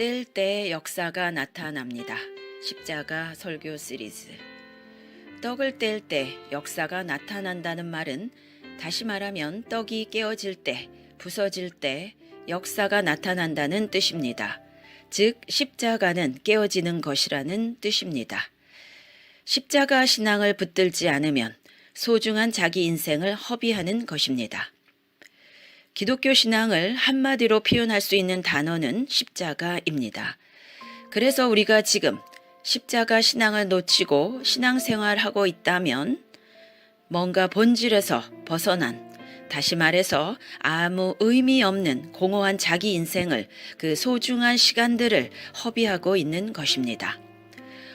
뗄 때 역사가 나타납니다. 십자가 설교 시리즈. 떡을 뗄 때 역사가 나타난다는 말은 다시 말하면 떡이 깨어질 때, 부서질 때 역사가 나타난다는 뜻입니다. 즉 십자가는 깨어지는 것이라는 뜻입니다. 십자가 신앙을 붙들지 않으면 소중한 자기 인생을 허비하는 것입니다. 기독교 신앙을 한마디로 표현할 수 있는 단어는 십자가입니다. 그래서 우리가 지금 십자가 신앙을 놓치고 신앙생활하고 있다면 뭔가 본질에서 벗어난, 다시 말해서 아무 의미 없는 공허한 자기 인생을, 그 소중한 시간들을 허비하고 있는 것입니다.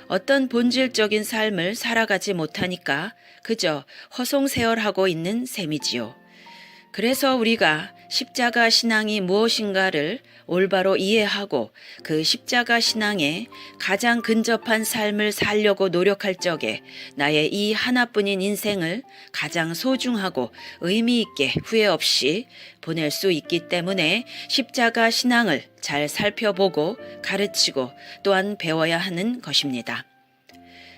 어떤 본질적인 삶을 살아가지 못하니까 그저 허송세월하고 있는 셈이지요. 그래서 우리가 십자가 신앙이 무엇인가를 올바로 이해하고 그 십자가 신앙에 가장 근접한 삶을 살려고 노력할 적에 나의 이 하나뿐인 인생을 가장 소중하고 의미 있게 후회 없이 보낼 수 있기 때문에 십자가 신앙을 잘 살펴보고 가르치고 또한 배워야 하는 것입니다.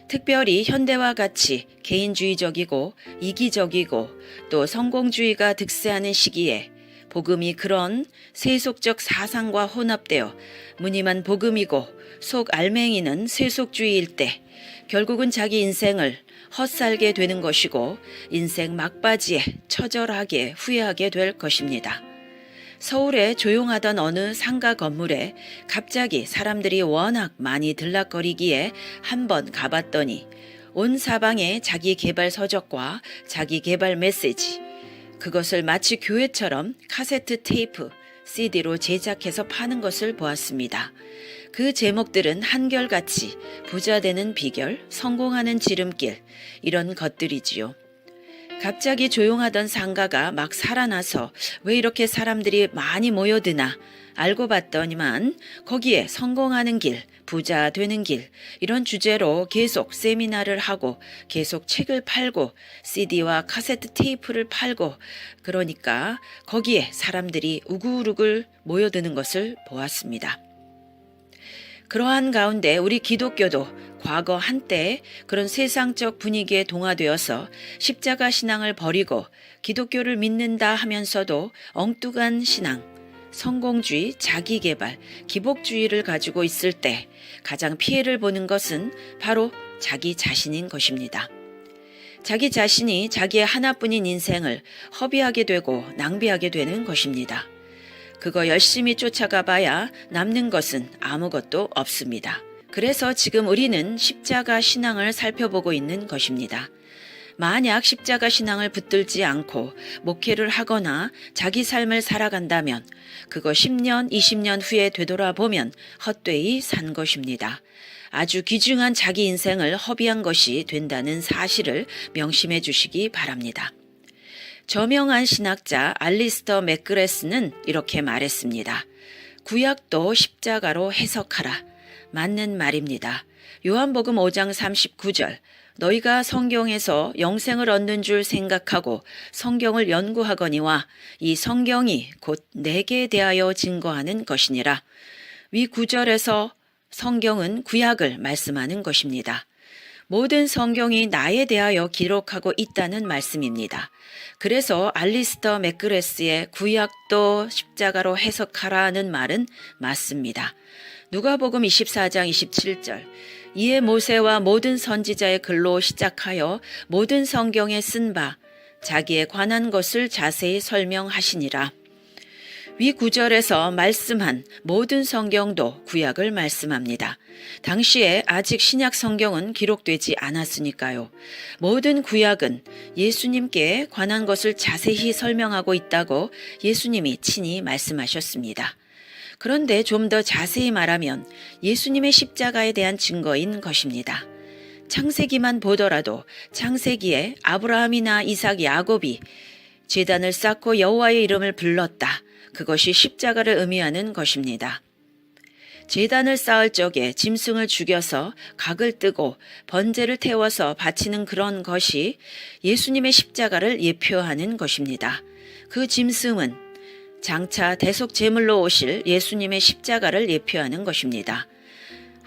특별히 현대와 같이 개인주의적이고 이기적이고 또 성공주의가 득세하는 시기에 복음이 그런 세속적 사상과 혼합되어 무늬만 복음이고 속 알맹이는 세속주의일 때 결국은 자기 인생을 헛살게 되는 것이고 인생 막바지에 처절하게 후회하게 될 것입니다. 서울의 조용하던 어느 상가 건물에 갑자기 사람들이 워낙 많이 들락거리기에 한번 가봤더니 온 사방에 자기 개발 서적과 자기 개발 메시지, 그것을 마치 교회처럼 카세트 테이프, CD로 제작해서 파는 것을 보았습니다. 그 제목들은 한결같이 부자 되는 비결, 성공하는 지름길, 이런 것들이지요. 갑자기 조용하던 상가가 막 살아나서 왜 이렇게 사람들이 많이 모여드나 알고 봤더니만 거기에 성공하는 길, 부자 되는 길, 이런 주제로 계속 세미나를 하고 계속 책을 팔고 CD와 카세트 테이프를 팔고, 그러니까 거기에 사람들이 우글우글 모여드는 것을 보았습니다. 그러한 가운데 우리 기독교도 과거 한때 그런 세상적 분위기에 동화되어서 십자가 신앙을 버리고 기독교를 믿는다 하면서도 엉뚱한 신앙, 성공주의, 자기개발, 기복주의를 가지고 있을 때 가장 피해를 보는 것은 바로 자기 자신인 것입니다. 자기 자신이 자기의 하나뿐인 인생을 허비하게 되고 낭비하게 되는 것입니다. 그거 열심히 쫓아가 봐야 남는 것은 아무것도 없습니다. 그래서 지금 우리는 십자가 신앙을 살펴보고 있는 것입니다. 만약 십자가 신앙을 붙들지 않고 목회를 하거나 자기 삶을 살아간다면 그거 10년, 20년 후에 되돌아보면 헛되이 산 것입니다. 아주 귀중한 자기 인생을 허비한 것이 된다는 사실을 명심해 주시기 바랍니다. 저명한 신학자 알리스터 맥그레스는 이렇게 말했습니다. 구약도 십자가로 해석하라. 맞는 말입니다. 요한복음 5장 39절, 너희가 성경에서 영생을 얻는 줄 생각하고 성경을 연구하거니와 이 성경이 곧 내게 대하여 증거하는 것이니라. 위 구절에서 성경은 구약을 말씀하는 것입니다. 모든 성경이 나에 대하여 기록하고 있다는 말씀입니다. 그래서 알리스터 맥그레스의 구약도 십자가로 해석하라는 말은 맞습니다. 누가복음 24장 27절, 이에 모세와 모든 선지자의 글로 시작하여 모든 성경에 쓴 바 자기에 관한 것을 자세히 설명하시니라. 위 구절에서 말씀한 모든 성경도 구약을 말씀합니다. 당시에 아직 신약 성경은 기록되지 않았으니까요. 모든 구약은 예수님께 관한 것을 자세히 설명하고 있다고 예수님이 친히 말씀하셨습니다. 그런데 좀 더 자세히 말하면 예수님의 십자가에 대한 증거인 것입니다. 창세기만 보더라도 창세기에 아브라함이나 이삭, 야곱이 제단을 쌓고 여호와의 이름을 불렀다. 그것이 십자가를 의미하는 것입니다. 제단을 쌓을 적에 짐승을 죽여서 각을 뜨고 번제를 태워서 바치는 그런 것이 예수님의 십자가를 예표하는 것입니다. 그 짐승은 장차 대속 제물로 오실 예수님의 십자가를 예표하는 것입니다.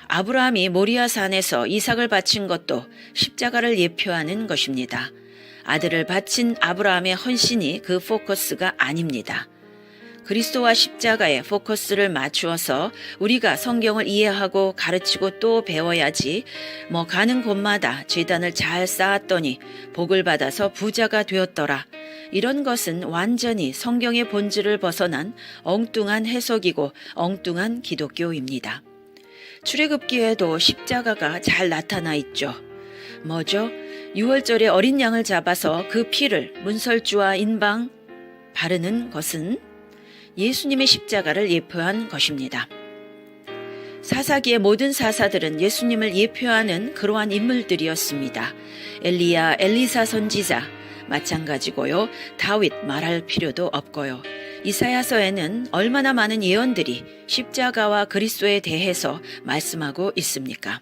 아브라함이 모리아산에서 이삭을 바친 것도 십자가를 예표하는 것입니다. 아들을 바친 아브라함의 헌신이 그 포커스가 아닙니다. 그리스도와 십자가에 포커스를 맞추어서 우리가 성경을 이해하고 가르치고 또 배워야지 가는 곳마다 제단을 잘 쌓았더니 복을 받아서 부자가 되었더라. 이런 것은 완전히 성경의 본질을 벗어난 엉뚱한 해석이고 엉뚱한 기독교입니다. 출애굽기에도 십자가가 잘 나타나 있죠. 뭐죠? 유월절에 어린 양을 잡아서 그 피를 문설주와 인방 바르는 것은 예수님의 십자가를 예표한 것입니다. 사사기의 모든 사사들은 예수님을 예표하는 그러한 인물들이었습니다. 엘리야, 엘리사 선지자 마찬가지고요. 다윗 말할 필요도 없고요. 이사야서에는 얼마나 많은 예언들이 십자가와 그리스도에 대해서 말씀하고 있습니까?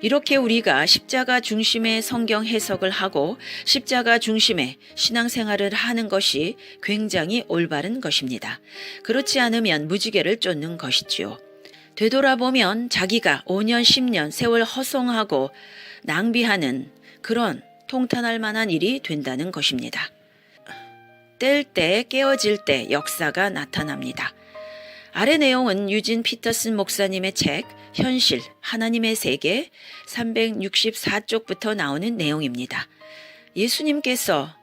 이렇게 우리가 십자가 중심의 성경 해석을 하고 십자가 중심의 신앙생활을 하는 것이 굉장히 올바른 것입니다. 그렇지 않으면 무지개를 쫓는 것이지요. 되돌아보면 자기가 5년 10년 세월 허송하고 낭비하는 그런 통탄할 만한 일이 된다는 것입니다. 뗄 때 깨어질 때 역사가 나타납니다. 아래 내용은 유진 피터슨 목사님의 책 현실 하나님의 세계 364쪽부터 나오는 내용입니다. 예수님께서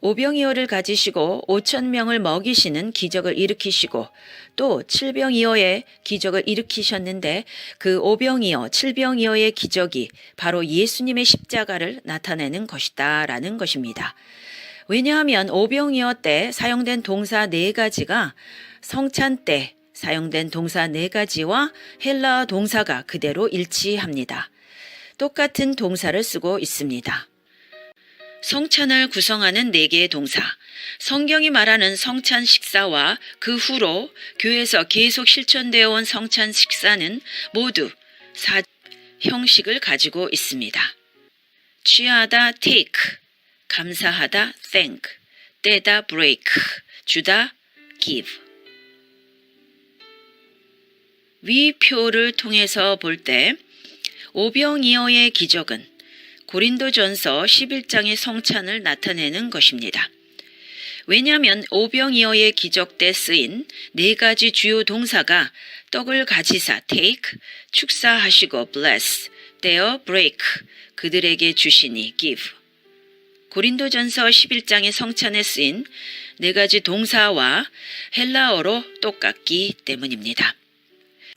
오병이어를 가지시고 5,000명을 먹이시는 기적을 일으키시고 또 칠병이어의 기적을 일으키셨는데 그 오병이어, 칠병이어의 기적이 바로 예수님의 십자가를 나타내는 것이다 라는 것입니다. 왜냐하면 오병이어 때 사용된 동사 4가지가 성찬 때 사용된 동사 4가지와 헬라어 동사가 그대로 일치합니다. 똑같은 동사를 쓰고 있습니다. 성찬을 구성하는 4개의 동사, 성경이 말하는 성찬 식사와 그 후로 교회에서 계속 실천되어 온 성찬 식사는 모두 형식을 가지고 있습니다. 취하다 take, 감사하다 thank, 떼다 break, 주다 give. 위 표를 통해서 볼 때 오병이어의 기적은 고린도전서 11장의 성찬을 나타내는 것입니다. 왜냐하면 오병이어의 기적 때 쓰인 4가지 주요 동사가 떡을 가지사 take, 축사하시고 bless, 떼어 break, 그들에게 주시니 give. 고린도전서 11장의 성찬에 쓰인 4가지 동사와 헬라어로 똑같기 때문입니다.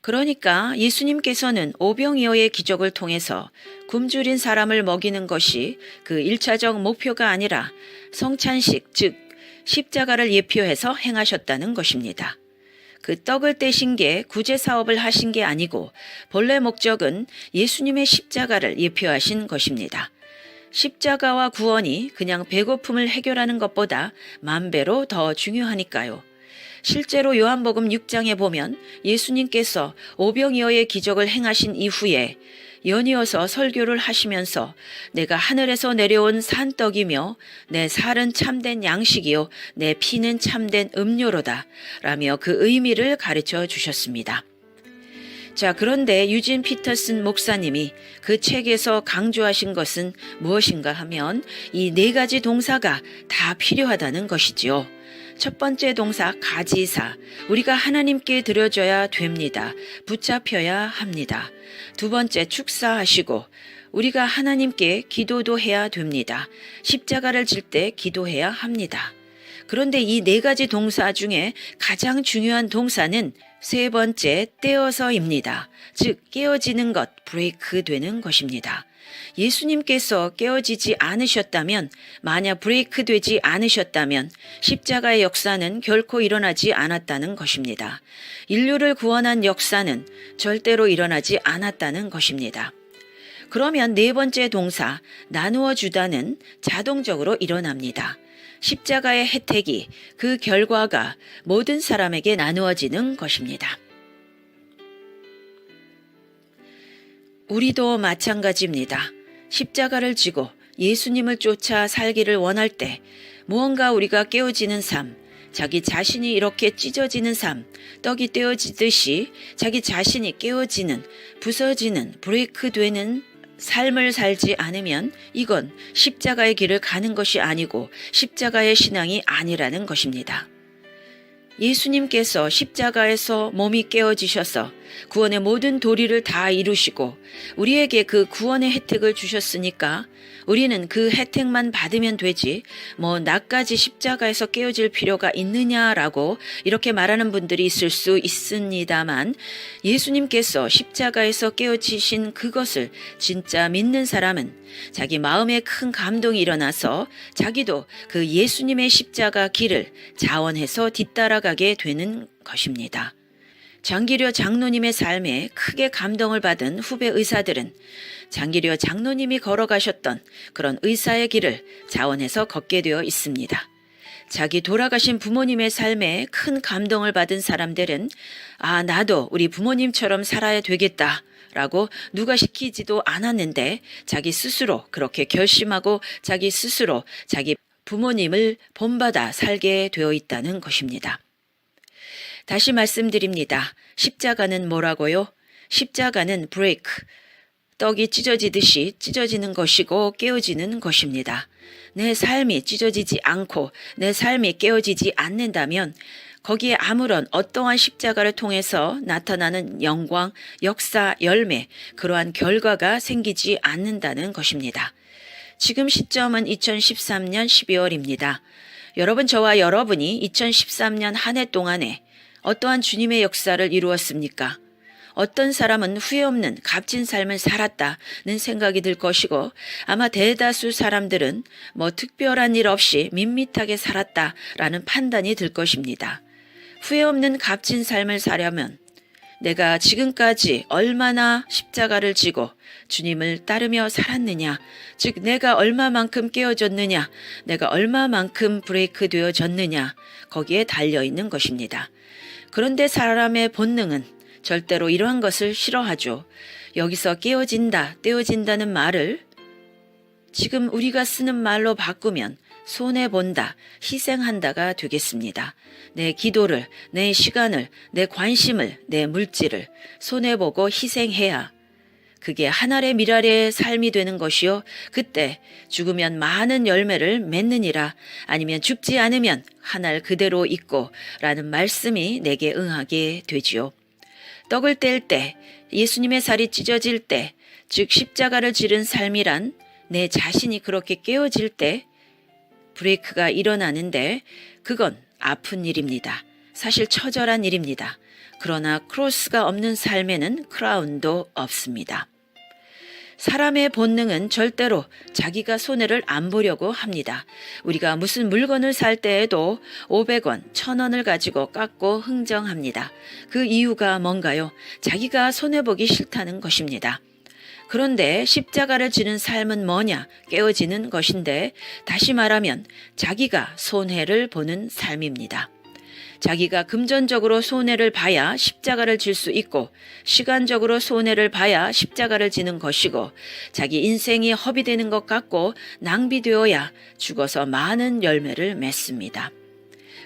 그러니까 예수님께서는 오병이어의 기적을 통해서 굶주린 사람을 먹이는 것이 그 1차적 목표가 아니라 성찬식, 즉 십자가를 예표해서 행하셨다는 것입니다. 그 떡을 떼신 게 구제 사업을 하신 게 아니고 본래 목적은 예수님의 십자가를 예표하신 것입니다. 십자가와 구원이 그냥 배고픔을 해결하는 것보다 만배로 더 중요하니까요. 실제로 요한복음 6장에 보면 예수님께서 오병이어의 기적을 행하신 이후에 연이어서 설교를 하시면서 내가 하늘에서 내려온 산떡이며 내 살은 참된 양식이요 내 피는 참된 음료로다 라며 그 의미를 가르쳐 주셨습니다. 자, 그런데 유진 피터슨 목사님이 그 책에서 강조하신 것은 무엇인가 하면 이 4가지 동사가 다 필요하다는 것이지요. 첫 번째 동사 가지사, 우리가 하나님께 드려줘야 됩니다. 붙잡혀야 합니다. 두 번째 축사하시고 우리가 하나님께 기도도 해야 됩니다. 십자가를 질 때 기도해야 합니다. 그런데 이 4가지 동사 중에 가장 중요한 동사는 3번째 떼어서입니다. 즉 깨어지는 것, 브레이크 되는 것입니다. 예수님께서 깨어지지 않으셨다면, 만약 브레이크 되지 않으셨다면 십자가의 역사는 결코 일어나지 않았다는 것입니다. 인류를 구원한 역사는 절대로 일어나지 않았다는 것입니다. 그러면 4번째 동사 나누어 주다는 자동적으로 일어납니다. 십자가의 혜택이 그 결과가 모든 사람에게 나누어지는 것입니다. 우리도 마찬가지입니다. 십자가를 지고 예수님을 쫓아 살기를 원할 때 무언가 우리가 깨어지는 삶, 자기 자신이 이렇게 찢어지는 삶, 떡이 떼어지듯이 자기 자신이 깨어지는, 부서지는, 브레이크되는 삶을 살지 않으면 이건 십자가의 길을 가는 것이 아니고 십자가의 신앙이 아니라는 것입니다. 예수님께서 십자가에서 몸이 깨어지셔서 구원의 모든 도리를 다 이루시고 우리에게 그 구원의 혜택을 주셨으니까 우리는 그 혜택만 받으면 되지 나까지 십자가에서 깨어질 필요가 있느냐라고 이렇게 말하는 분들이 있을 수 있습니다만, 예수님께서 십자가에서 깨어지신 그것을 진짜 믿는 사람은 자기 마음에 큰 감동이 일어나서 자기도 그 예수님의 십자가 길을 자원해서 뒤따라가게 되는 것입니다. 장기려 장로님의 삶에 크게 감동을 받은 후배 의사들은 장기려 장로님이 걸어가셨던 그런 의사의 길을 자원해서 걷게 되어 있습니다. 자기 돌아가신 부모님의 삶에 큰 감동을 받은 사람들은 나도 우리 부모님처럼 살아야 되겠다 라고 누가 시키지도 않았는데 자기 스스로 그렇게 결심하고 자기 스스로 자기 부모님을 본받아 살게 되어 있다는 것입니다. 다시 말씀드립니다. 십자가는 뭐라고요? 십자가는 브레이크, 떡이 찢어지듯이 찢어지는 것이고 깨어지는 것입니다. 내 삶이 찢어지지 않고 내 삶이 깨어지지 않는다면 거기에 아무런 어떠한 십자가를 통해서 나타나는 영광, 역사, 열매, 그러한 결과가 생기지 않는다는 것입니다. 지금 시점은 2013년 12월입니다. 여러분, 저와 여러분이 2013년 한 해 동안에 어떠한 주님의 역사를 이루었습니까? 어떤 사람은 후회 없는 값진 삶을 살았다는 생각이 들 것이고 아마 대다수 사람들은 특별한 일 없이 밋밋하게 살았다라는 판단이 들 것입니다. 후회 없는 값진 삶을 사려면 내가 지금까지 얼마나 십자가를 지고 주님을 따르며 살았느냐, 즉 내가 얼마만큼 깨어졌느냐, 내가 얼마만큼 브레이크 되어졌느냐, 거기에 달려있는 것입니다. 그런데 사람의 본능은 절대로 이러한 것을 싫어하죠. 여기서 깨어진다, 떼어진다는 말을 지금 우리가 쓰는 말로 바꾸면 손해본다, 희생한다가 되겠습니다. 내 기도를, 내 시간을, 내 관심을, 내 물질을 손해보고 희생해야 그게 한 알의 미랄의 삶이 되는 것이요. 그때 죽으면 많은 열매를 맺느니라, 아니면 죽지 않으면 한 알 그대로 있고 라는 말씀이 내게 응하게 되지요. 떡을 뗄 때, 예수님의 살이 찢어질 때, 즉 십자가를 지른 삶이란 내 자신이 그렇게 깨어질 때 브레이크가 일어나는데 그건 아픈 일입니다. 사실 처절한 일입니다. 그러나 크로스가 없는 삶에는 크라운도 없습니다. 사람의 본능은 절대로 자기가 손해를 안 보려고 합니다. 우리가 무슨 물건을 살 때에도 500원, 1000원을 가지고 깎고 흥정합니다. 그 이유가 뭔가요? 자기가 손해보기 싫다는 것입니다. 그런데 십자가를 지는 삶은 뭐냐? 깨어지는 것인데 다시 말하면 자기가 손해를 보는 삶입니다. 자기가 금전적으로 손해를 봐야 십자가를 질 수 있고 시간적으로 손해를 봐야 십자가를 지는 것이고 자기 인생이 허비되는 것 같고 낭비되어야 죽어서 많은 열매를 맺습니다.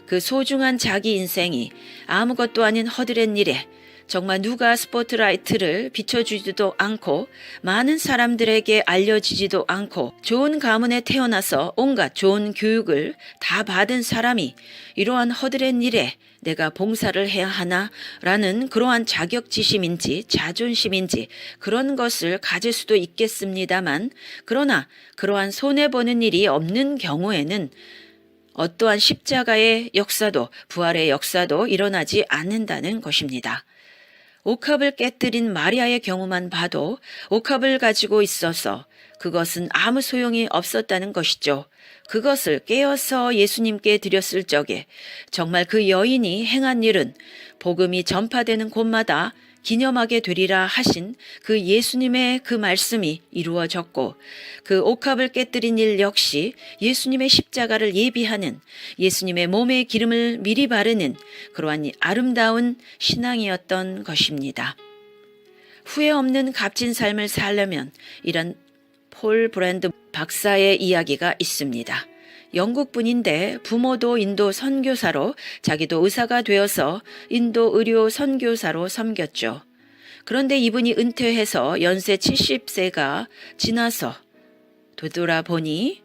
그 소중한 자기 인생이 아무것도 아닌 허드렛 일에 정말 누가 스포트라이트를 비춰주지도 않고 많은 사람들에게 알려지지도 않고 좋은 가문에 태어나서 온갖 좋은 교육을 다 받은 사람이 이러한 허드렛 일에 내가 봉사를 해야 하나라는 그러한 자격지심인지 자존심인지 그런 것을 가질 수도 있겠습니다만, 그러나 그러한 손해보는 일이 없는 경우에는 어떠한 십자가의 역사도 부활의 역사도 일어나지 않는다는 것입니다. 옥합을 깨뜨린 마리아의 경우만 봐도 옥합을 가지고 있어서 그것은 아무 소용이 없었다는 것이죠. 그것을 깨어서 예수님께 드렸을 적에 정말 그 여인이 행한 일은 복음이 전파되는 곳마다 기념하게 되리라 하신 그 예수님의 그 말씀이 이루어졌고, 그 옥합을 깨뜨린 일 역시 예수님의 십자가를 예비하는, 예수님의 몸에 기름을 미리 바르는 그러한 아름다운 신앙이었던 것입니다. 후회 없는 값진 삶을 살려면 이런 폴 브랜드 박사의 이야기가 있습니다. 영국분인데 부모도 인도 선교사로 자기도 의사가 되어서 인도 의료 선교사로 섬겼죠. 그런데 이분이 은퇴해서 연세 70세가 지나서 되돌아보니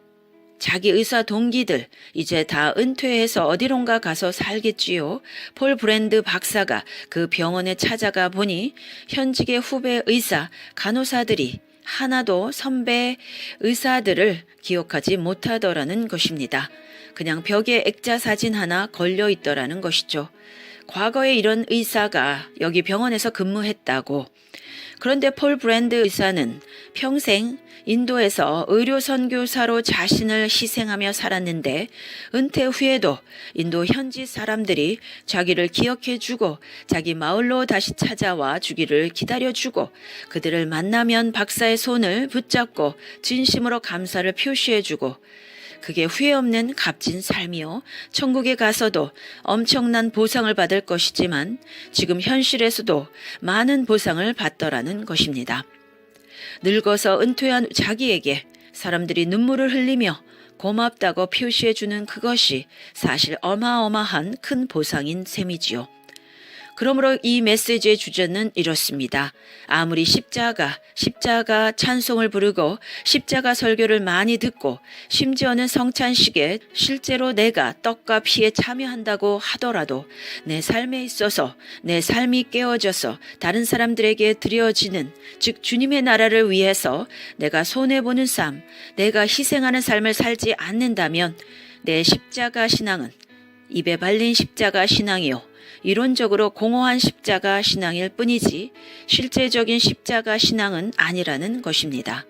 자기 의사 동기들 이제 다 은퇴해서 어디론가 가서 살겠지요. 폴 브랜드 박사가 그 병원에 찾아가 보니 현직의 후배 의사, 간호사들이 하나도 선배 의사들을 기억하지 못하더라는 것입니다. 그냥 벽에 액자 사진 하나 걸려 있더라는 것이죠. 과거에 이런 의사가 여기 병원에서 근무했다고. 그런데 폴 브랜드 의사는 평생 인도에서 의료 선교사로 자신을 희생하며 살았는데 은퇴 후에도 인도 현지 사람들이 자기를 기억해주고 자기 마을로 다시 찾아와 주기를 기다려주고 그들을 만나면 박사의 손을 붙잡고 진심으로 감사를 표시해주고 그게 후회 없는 값진 삶이요. 천국에 가서도 엄청난 보상을 받을 것이지만 지금 현실에서도 많은 보상을 받더라는 것입니다. 늙어서 은퇴한 자기에게 사람들이 눈물을 흘리며 고맙다고 표시해주는 그것이 사실 어마어마한 큰 보상인 셈이지요. 그러므로 이 메시지의 주제는 이렇습니다. 아무리 십자가 찬송을 부르고 십자가 설교를 많이 듣고 심지어는 성찬식에 실제로 내가 떡과 피에 참여한다고 하더라도 내 삶에 있어서 내 삶이 깨어져서 다른 사람들에게 드려지는 즉 주님의 나라를 위해서 내가 손해보는 삶, 내가 희생하는 삶을 살지 않는다면 내 십자가 신앙은 입에 발린 십자가 신앙이요. 이론적으로 공허한 십자가 신앙일 뿐이지 실제적인 십자가 신앙은 아니라는 것입니다.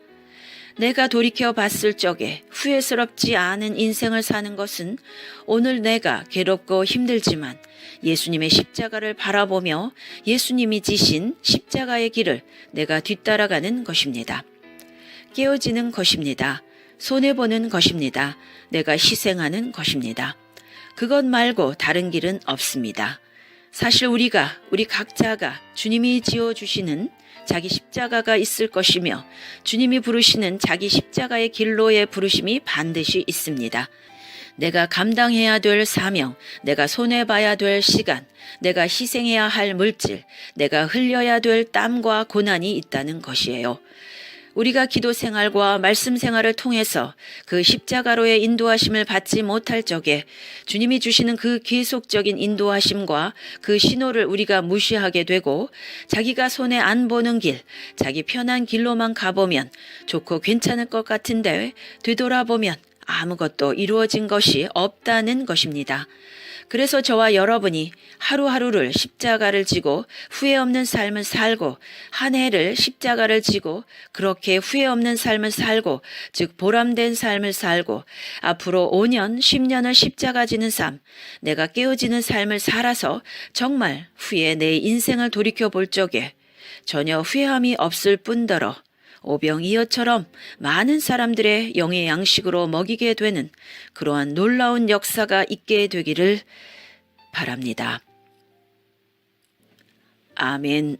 내가 돌이켜 봤을 적에 후회스럽지 않은 인생을 사는 것은 오늘 내가 괴롭고 힘들지만 예수님의 십자가를 바라보며 예수님이 지신 십자가의 길을 내가 뒤따라가는 것입니다. 깨어지는 것입니다. 손해보는 것입니다. 내가 희생하는 것입니다. 그것 말고 다른 길은 없습니다. 사실 우리 각자가 주님이 지어주시는 자기 십자가가 있을 것이며 주님이 부르시는 자기 십자가의 길로의 부르심이 반드시 있습니다. 내가 감당해야 될 사명, 내가 손해봐야 될 시간, 내가 희생해야 할 물질, 내가 흘려야 될 땀과 고난이 있다는 것이에요. 우리가 기도 생활과 말씀 생활을 통해서 그 십자가로의 인도하심을 받지 못할 적에 주님이 주시는 그 계속적인 인도하심과 그 신호를 우리가 무시하게 되고 자기가 손에 안 보는 길, 자기 편한 길로만 가보면 좋고 괜찮을 것 같은데 되돌아보면 아무것도 이루어진 것이 없다는 것입니다. 그래서 저와 여러분이 하루하루를 십자가를 지고 후회 없는 삶을 살고 한 해를 십자가를 지고 그렇게 후회 없는 삶을 살고 즉 보람된 삶을 살고 앞으로 5년, 10년을 십자가 지는 삶, 내가 깨어지는 삶을 살아서 정말 후에 내 인생을 돌이켜볼 적에 전혀 후회함이 없을 뿐더러 오병이어처럼 많은 사람들의 영의 양식으로 먹이게 되는 그러한 놀라운 역사가 있게 되기를 바랍니다. 아멘.